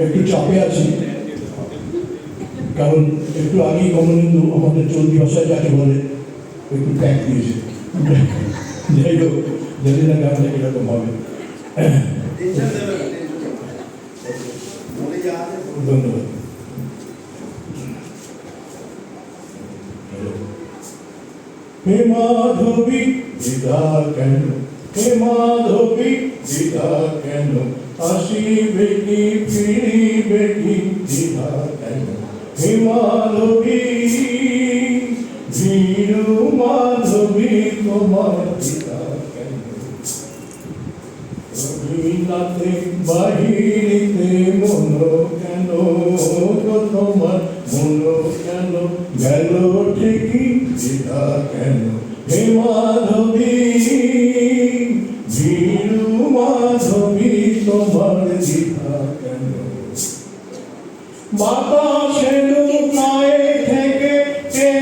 একটু চাপে আছি, কারণ একটু আগেই কমলেন্দু আমাদের চলতি ভাষায় যাকে বলে একটু ট্যাগ দিয়েছে। যাই হোক, জানি না গানটা কিরকম হবে। ধন্যবাদ। হে মাধবী দিদা কেন, হে মাধবী দিদা কেন, আসিবে কি ফিরিবে কি দিদা কেন, হে মাধবী ভীরু মাধবী তোমার দিদা কেন, রবীন্দ্রনাথে বাহিরিতে মন কেন গো তোমার, মন কেন গেল ঠিকই দিদা কেন, হে মাধবী ভীরু মাধবী তোমার দিদা কেন। বাতাসে লুকায় থেকে কে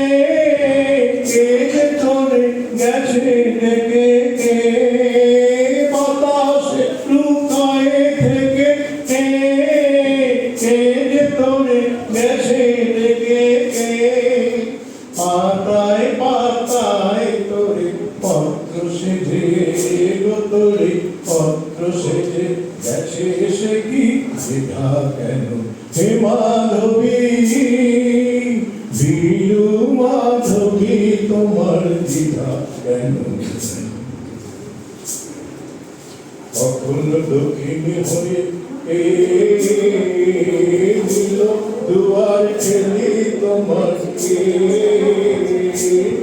কে যে চলে গেছে ডেকে কে, বাতাসে লুকায় থেকে কে কে যে চলে গেছে ডেকে কে, পাতায় পাতায় তোরে পত্র সেজে গো তোরে পত্র সেজে গেছে সে কি দিদা কেন, হে মাধবী ভীরু মাধবী তোমার দিদা কেন। কখন দক্ষিণে হয়ে দিল দুয়ার ঠেলি তোমার কে,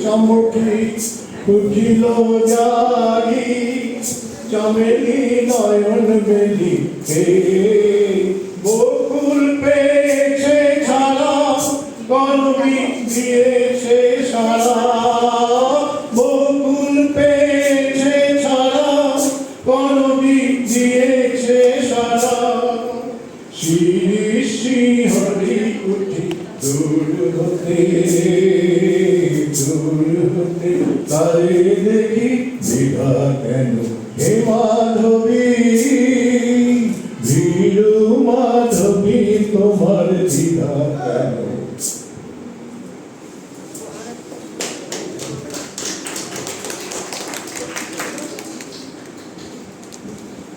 চমকি উঠিল জাগি চমেলি নয়ন বেলি কে, বকুল পেয়েছে ছাড়া কলমি দিয়েছে সারা, বকুল পেয়েছে ছাড়া কলমি দিয়েছে সারা, শ্রী শ্রী হরি উঠি দূর হতে তারে দেখি দিদা কেন, হে মাধবী ভীরু মাধবী তোমার